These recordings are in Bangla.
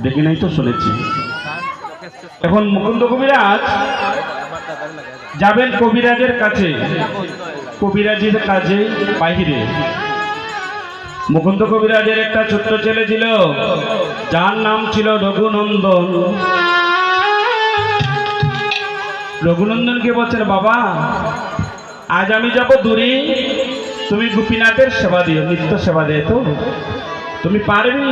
দেখি নাই তো শুনেছি। এখন মুকুন্দ কবিরাজ যাবেন কবিরাজের কাছে, কবিরাজের কাজে বাহিরে। মুকুন্দ কবিরাজের একটা ছোট্ট ছেলে ছিল, যার নাম ছিল রঘুনন্দন। রঘুনন্দনকে বলছেন, বাবা আজ আমি যাব দূরে, তুমি গোপীনাথের সেবা দিও, নিত্য সেবা দিয়ে তো তুমি পারবি?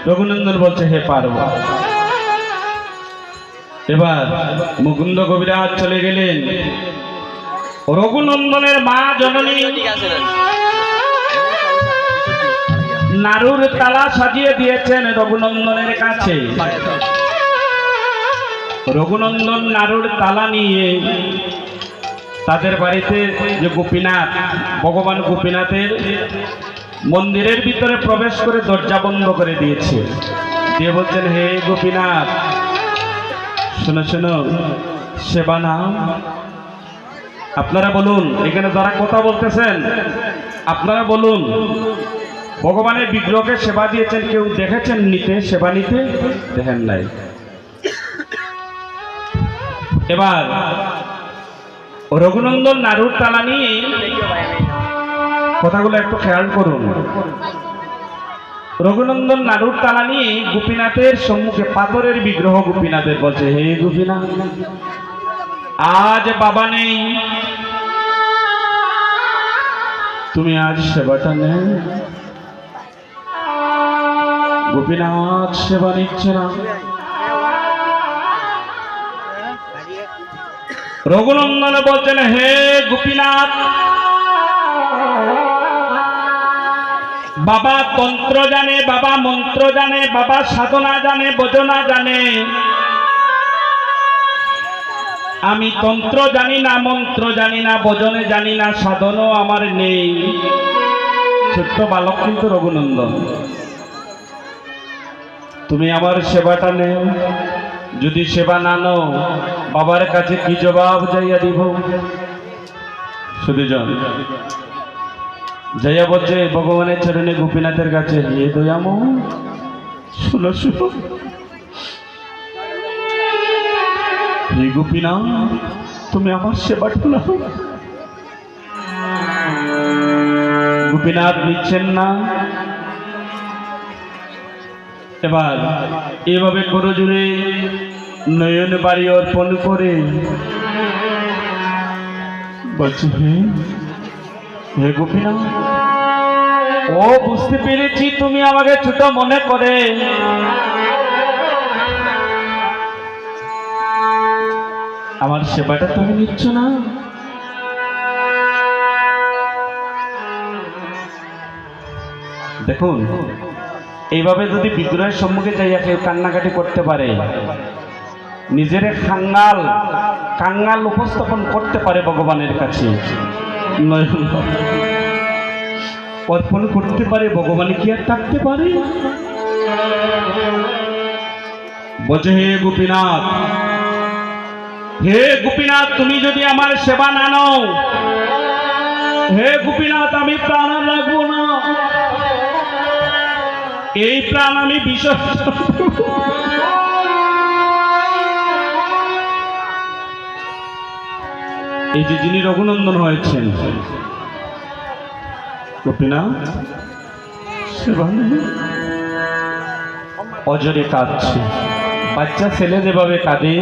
রঘুনন্দন বলছে, হে পারবো। এবার মুকুন্দ কবিরাজ চলে গেলেন। রঘুনন্দনের মা জননী নাড়ুর তালা সাজিয়ে দিয়েছেন রঘুনন্দনের কাছে। রঘুনন্দন নাড়ুর তালা নিয়ে তাদের বাড়িতে যে গোপীনাথ, ভগবান গোপীনাথের মন্দিরের ভিতরে প্রবেশ করে দরজা বন্ধ করে দিয়েছে। দিয়ে বলছেন, হে গোপীনাথ, শোনো শোনো, সেবা নাম। আপনারা বলুন, এখানে যারা কথা বলতেছেন আপনারা বলুন, ভগবানের বিগ্রহকে সেবা দিয়েছেন, কেউ দেখেছেন নিতে, সেবা নিতে? দেখেন নাই। এবার রঘুনন্দন নাড়ুর তালা নিয়ে, কথাগুলো একটু খেয়াল করুন, রঘুনন্দন নাড়ুর তালা নিয়ে গোপীনাথের সম্মুখে, পাথরের বিগ্রহ গোপীনাথের, বলছে, হে গোপীনাথ, আজ বাবা নেই, তুমি আজ সেবাটা নেই। গোপীনাথ সেবা নিচ্ছে না। রঘুনন্দন বলছেন, হে গোপীনাথ, বাবা তন্ত্র জানে, বাবা মন্ত্র জানে, বাবা সাধনা জানে, ভজনা জানে। আমি তন্ত্র জানি না, মন্ত্র জানি না, ভজনে জানি না, সাধনও আমার নেই। ছোট্ট বালক কিন্তু রঘুনন্দন। তুমি আমার সেবাটা নেও, যদি সেবা না নাও বাবার কাছে কি জবাব যাইয়া দিব? সুধীজন যাইয়া বলছে ভগবানের চরণে, গোপীনাথের কাছে, হে দয়াময়, শুনো শুনো, হে গোপীনাথ, তুমি আমার সেবাটা নাও। গোপীনাথ নিচ্ছেন না। এবার এভাবে করজোড়ে নয়ন বাড়ি অর্পণ করে বলছে, হে গোপীনাথ, ও বুঝতে পেরেছি তুমি আমাকে ছোট মনে করে, আমার সেবাটা তুমি নিচ্ছ না। দেখুন, এইভাবে যদি বিগ্রহের সম্মুখে যাইয়া কেউ কান্নাকাটি করতে পারে, নিজের কাঙ্গাল উপস্থাপন করতে পারে ভগবানের কাছে, অর্পণ করতে পারে, ভগবান কি আর থাকতে পারে? বলছে, হে গোপীনাথ, হে গোপীনাথ, তুমি যদি আমার সেবা না নাও, হে গোপীনাথ, আমি প্রাণ রাখবো না, এই প্রাণ আমি বিসর্জন। এই যে যিনি রঘুনন্দন হয়েছেন, গোপীনাথ সেবা নেই, অজরে কাঁদছে। বাচ্চা ছেলে যেভাবে কাঁদে,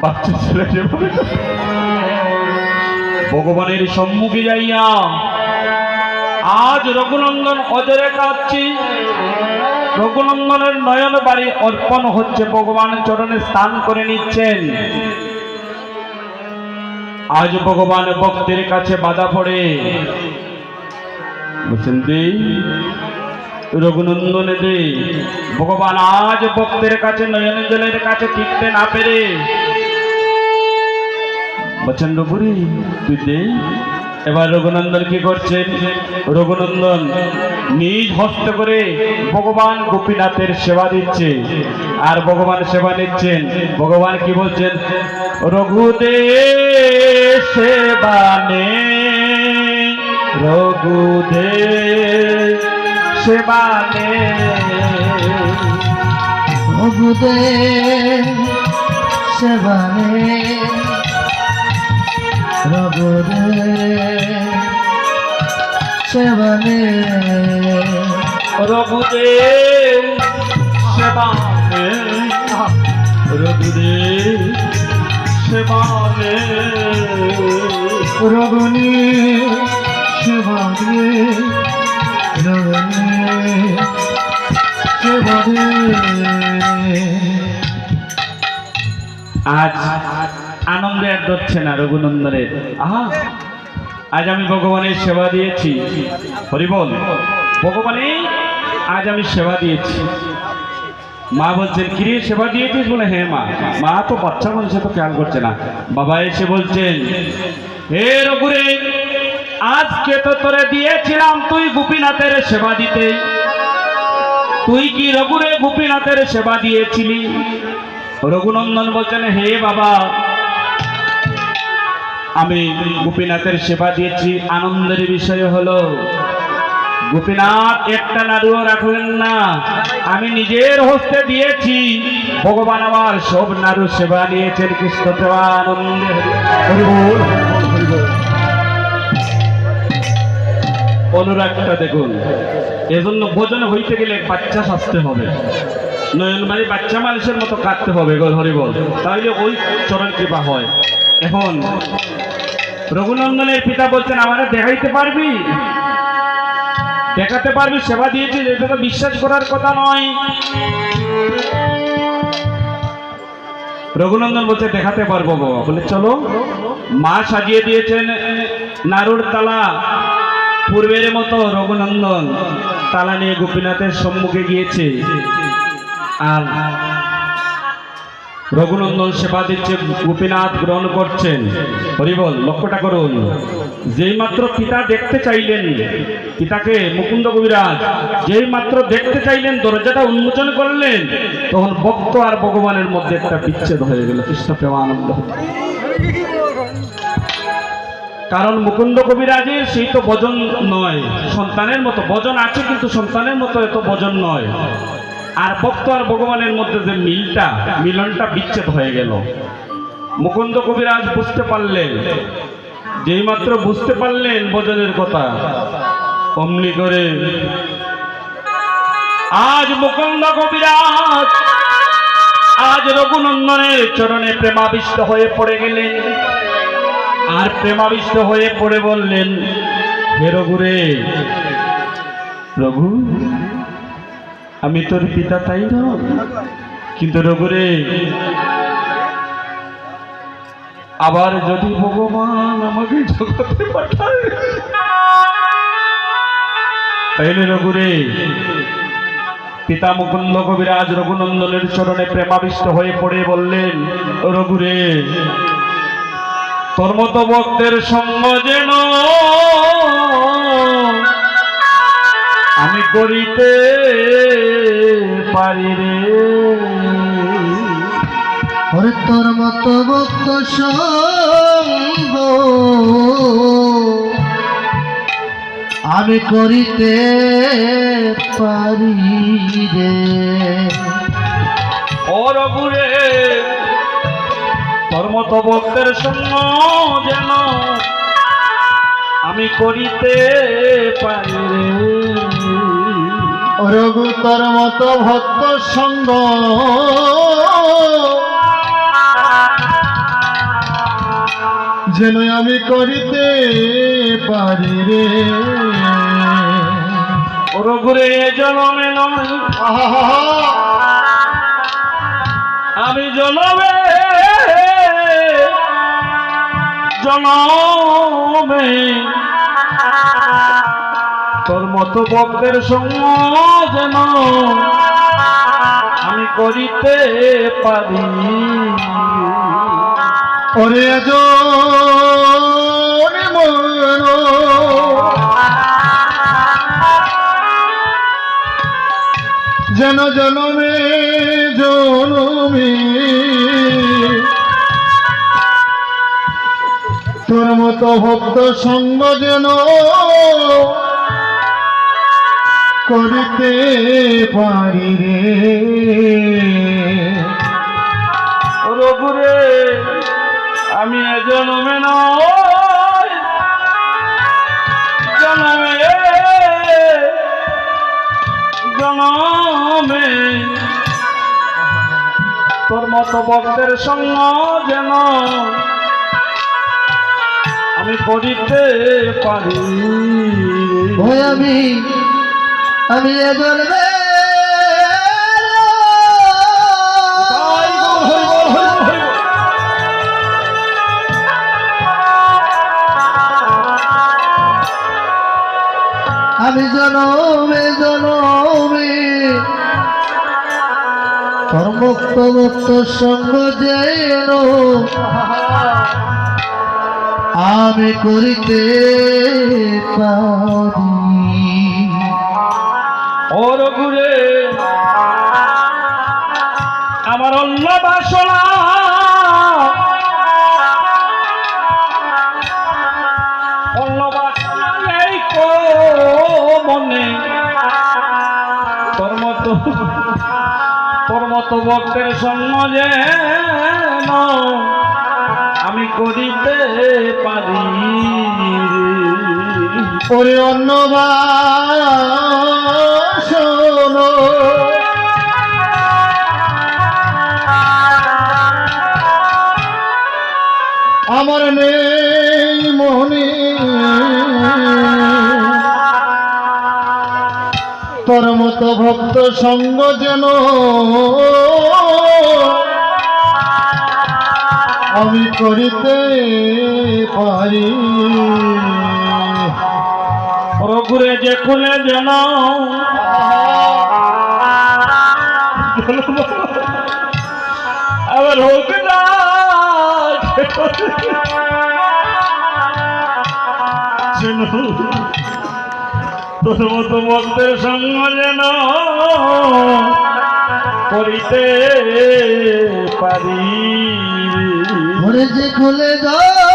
বাচ্চা ছেলে যেভাবে ভগবানের সম্মুখে যাইয়া আজ রঘুনন্দন অজরে কাঁদছি। রঘুনন্দনের নয়ন বাড়ি অর্পণ হচ্ছে, ভগবানের চরণে স্নান করে নিচ্ছেন। আজ ভগবান ভক্তের কাছে বাধা পড়ে বলছেন, দে রঘুনন্দনে দে। ভগবান আজ ভক্তের কাছে নয়ন জলের কাছে টিকতে না পেরে বলছেন, রঘুরি তুই দে। এবার রঘুনন্দন কি করছেন? রঘুনন্দন নিজ হস্ত করে ভগবান গোপীনাথের সেবা দিচ্ছে, আর ভগবান সেবা নিচ্ছেন। ভগবান কি বলছেন? রঘুদে সেবা নে, রঘুদে সেবানে রঘুদেব সেবানে রঘুদেব সেবানে রঘুদেব সেবানে রঘুদেব সেবানে রঘুনি সেবানে রঘুনি সেবানে। আজ আনন্দে আর ধরছে না রঘুনন্দনের। আহা, আজ আমি ভগবানের সেবা দিয়েছি। হরিবল, ভগবানে আজ আমি সেবা দিয়েছি। মা বলছেন, কিরে সেবা দিয়েছিস? বলে হ্যাঁ মা। মা তো বাচ্চা মানুষ, তো খেয়াল করছে না। বাবা এসে বলছেন, হে রঘুরে, আজকে তো তোরে দিয়েছিলাম তুই গোপীনাথের সেবা দিতে। তুই কি রঘুরে গোপীনাথের সেবা দিয়েছিলি? রঘুনন্দন বলছেন, হে বাবা, আমি গোপীনাথের সেবা দিয়েছি। আনন্দের বিষয় হলো গোপীনাথ একটা নাড়ুও রাখলেন না, আমি নিজের হস্তে দিয়েছি। ভগবান আমার সব নাড়ু সেবা নিয়েছেন। কৃষ্ণ আনন্দে অনুরাগটা দেখুন। এজন্য ভোজন হইতে গেলে বাচ্চা সাজতে হবে, নয়নমারি বাচ্চা মানুষের মতো কাটতে হবে। গোল হরিবল, তাহলে ওই চরণ কৃপা হয়। এখন রঘুনন্দনের পিতা বলছেন, আমারে দেখাইতে পারবি? দেখাতে পারবি সেবা দিয়েছিস? এটা তো বিশ্বাস করার কথা নয়। রঘুনন্দন বলছে, দেখাতে পারবো বাবা। বলে চলো। মা সাজিয়ে দিয়েছেন নাড়ুর তালা। পূর্বের মতো রঘুনন্দন তালা নিয়ে গোপীনাথের সম্মুখে গিয়েছে। আর রঘুনন্দন সেবা দিচ্ছে, গোপীনাথ গ্রহণ করছেন। হরিবল, লক্ষ্যটা করুন। যেই মাত্র পিতা দেখতে চাইলেন, পিতাকে মুকুন্দ কবিরাজ যেই মাত্র দেখতে চাইলেন, দরজাটা উন্মোচন করলেন, তখন ভক্ত আর ভগবানের মধ্যে একটা বিচ্ছেদ হয়ে গেল। কৃষ্ণ প্রেমানন্দ। কারণ মুকুন্দ কবিরাজের সেই তো ভজন নয়, সন্তানের মতো ভজন আছে, কিন্তু সন্তানের মতো এত ভজন নয়। আর ভক্ত আর ভগবানের মধ্যে যে মিলনটা বিচ্ছেদ হয়ে গেল। মুকুন্দ কবিরাজ বুঝতে পারলেন, যেই মাত্র বুঝতে পারলেন ভজনের কথা, অমনি করে আজ মুকুন্দ কবিরাজ আজ রঘুনন্দনের চরণে প্রেমাবিষ্ট হয়ে পড়ে গেলেন। আর প্রেমাবিষ্ট হয়ে পড়ে বললেন, হে রঘুরে, রঘু, আমি তোর পিতা তাই না, কিন্তু রঘুরে, আবার যদি ভগবান আমাকে জগতে পাঠায়, তাইলে রঘুরে। পিতা মুকুন্দ কবিরাজ রঘুনন্দনের চরণে প্রেমাবিষ্ট হয়ে পড়ে বললেন, রঘুরে, তোর মতো ভক্তের সঙ্গ যেন আমি করিতে পারি রে। ওরে তোর মতো ভক্ত সঙ্গ আমি করিতে পারি রে। ও রঘুরে, তোর মতো ভক্তের সঙ্গ যেন আমি করিতে পারি রে। রঘু, তোর মতো ভক্ত সঙ্গ যেন আমি করিতে পারি রে। রঘুরে, জনমে নয়, আমি জনমে জনমে তোর মতো ভক্তের সঙ্গ যেন আমি করিতে পারি। ওরে যেন জনমে জনমে তোর মতো ভক্ত সঙ্গ যেন করিতে পারি রে। রঘুরে আমি এ জন্মে নয় জন্মে জন্মে তোর মতো ভক্তের সঙ্গ যেন আমি করিতে পারি। ওই আমি এ জন্মে আমি জনমে জনমে তোর মুক্ত মুক্ত সঙ্গ যেন আমি করিতে পারি। ও রঘুরে আমার অন্য বাসনা অন্য বাসনা নেই কো মনে তোর মতো ভক্তের সঙ্গ যেন আমি করিতে পারি। ওরে অন্য বাসনা আমার নেই মনে, তোর মতো ভক্ত সঙ্গ যেন আমি করিতে পারি। রঘুরে যে খুলে যেন আবার হোক না তোর মতো ভক্তের সঙ্গ যেন করিতে পারি। ওরে যে খুলে দাও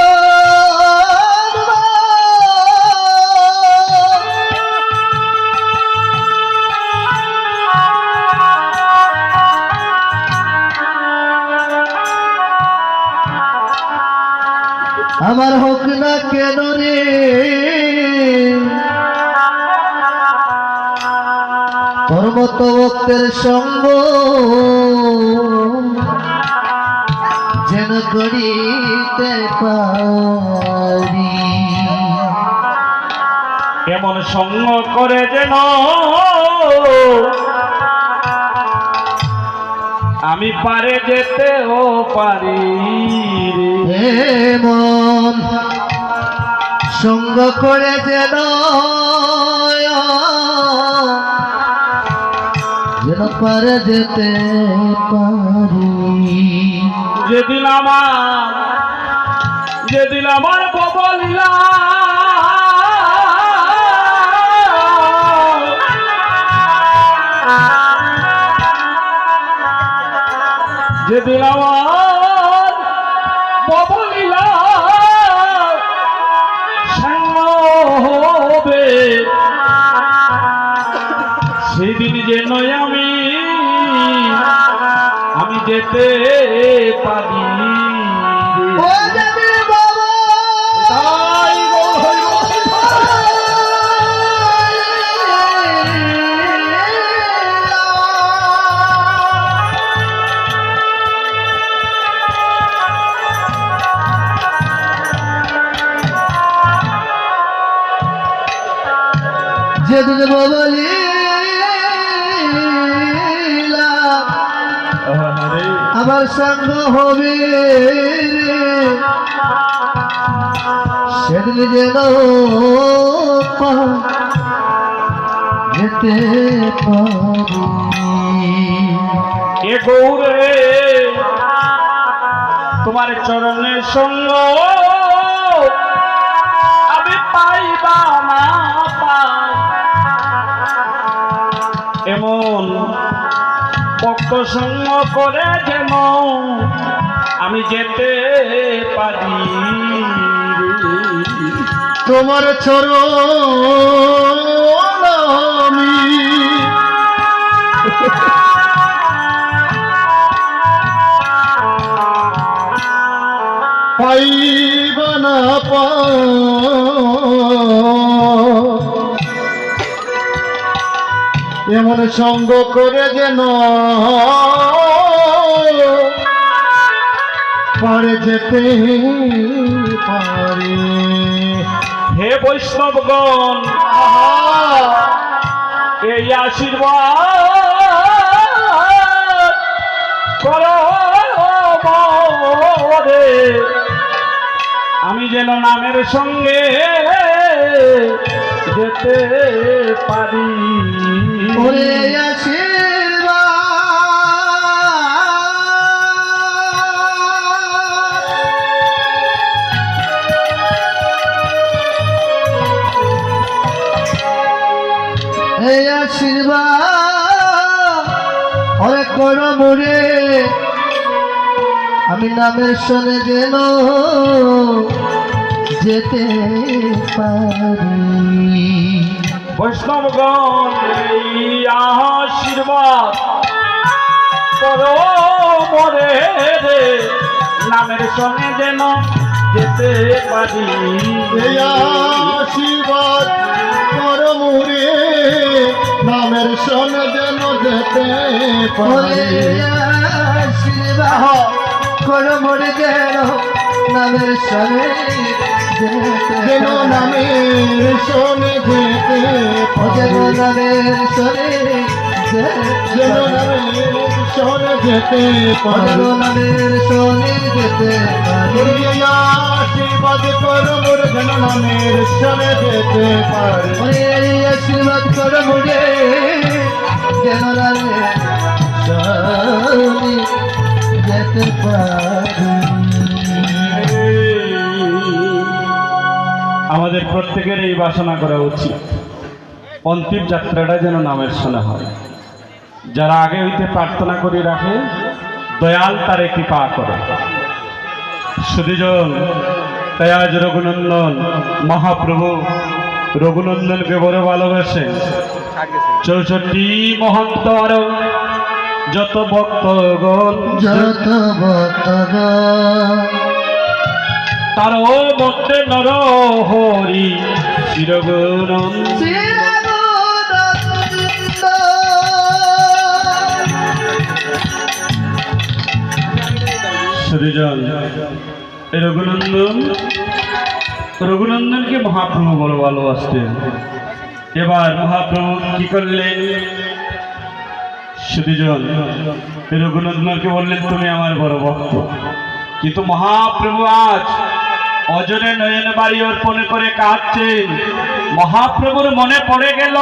আমার হোক না কেন রে তোর মতো ভক্তের সঙ্গ যেন করিতে পারি। এমন সঙ্গ করে যেন আমি পারে যেতেও পারি। এমন সঙ্গ করে যেন পারে যেতে পারি। যেদিন আমার ববলীলা যেদিন আমার ববলীলা সঙ্গ হবে সেদিন যেন আমি যেতে পারি। যেদিন বলি আমার সঙ্গ হবে সেদিন যেন যেতে পারি। এ গৌরে তোমার চরণের সঙ্গ আমি পাইবা না পাই এমন ভক্ত সঙ্গ করে যেন আমি যেতে পারি। তোমার চরণ আমি পাইবা না এমন সঙ্গ করে যেন পরে যেতে পারে। হে বৈষ্ণবগণ, এই আশীর্বাদ করো মোরে, আমি যেন নামের সঙ্গে যেতে পারি। ওরে আশীর্বাদ ওরে করো মোরে, আমি নামের সনে যেন যেতে পারি। বৈষ্ণবগণ, এই আশীর্বাদ করো মোরে, নামের সঙ্গে যেন যেতে পারি। এই আশীর্বাদ করো মোরে, নামের সনে যেন যেতে পারি। আশীর্বাদ করো মোরে যেন নামের সনে যেন নামের সনে যেতে যেন নামের সনে যেন নামের সনে যেতে যেন নামের সনে যেতে আশীর্বাদ করো মোরে যেন নামের সনে যেতে পারে। আশীর্বাদ করো মোরে যেন নামের সনে যেতে পারে। আমাদের প্রত্যেকের এই বাসনা করা উচিত, অন্তিম যাত্রাটা যেন নামের শোনা হয়। যারা আগে হইতে প্রার্থনা করে রাখে, দয়াল তারে কৃপা করে। সুধীজন, তাই আজ রঘুনন্দন মহাপ্রভু রঘুনন্দনকে বড় ভালোবাসেন। 64 মহন্ত আরো যত ভক্তগণ, যত ভক্তগণ তারও মধ্যে নর হরি চিরগুণন্দ। সুধীজন, রঘুনন্দনকে মহাপ্রভু বড় ভালোবাসতেন। এবার মহাপ্রভু কি করলেন? সুধীজন, রঘুনন্দনকে বললেন, তুমি আমার বড় ভক্ত। কিন্তু মহাপ্রভু আজ অজরে নয়ন বাড়ি অর্পণ করে কাঁদছেন। মহাপ্রভুর মনে পড়ে গেল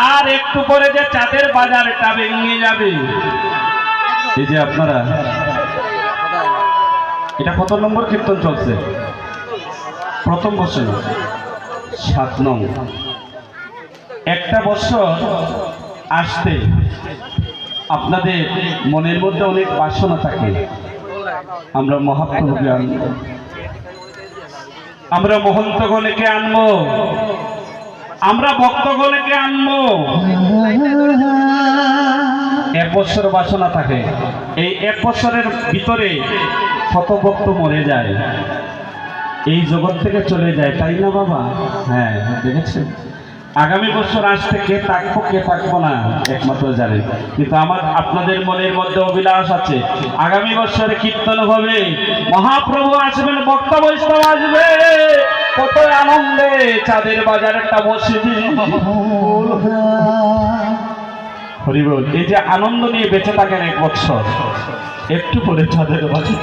আর একটু পরে যে চাঁদের বাজারটা ভেঙে যাবে। এই যে আপনারা, এটা কত নম্বর কীর্তন চলছে? প্রথম বছর 7 নং। একটা বছর আসতে আপনাদের মনের মধ্যে অনেক বাসনা থাকে। আমরা মহাপ্রভুকে আনবো, আমরা মহন্তগণকে আনবো, আমরা ভক্তগণকে আনবো। 1 বছর বাসনা থাকে। এই 1 বছরের ভিতরে কত ভক্ত মরে যায়, এই জগৎ থেকে চলে যায়, তাই না বাবা? হ্যাঁ, দেখেছেন। আগামী বছর আসতে কে থাকবো কে থাকবো না একমাত্র জানে। কিন্তু আমার আপনাদের মনের মধ্যে অভিলাষ আছে, আগামী বছরে কীর্তন হবে, মহাপ্রভু আসবেন, ভক্ত বৈষ্ণব আসবে, কত আনন্দে চাঁদের বাজার একটা বসেছি। হরিবল, এই যে আনন্দ নিয়ে বেঁচে থাকেন 1 বছর, একটু পরে চাঁদের বাজার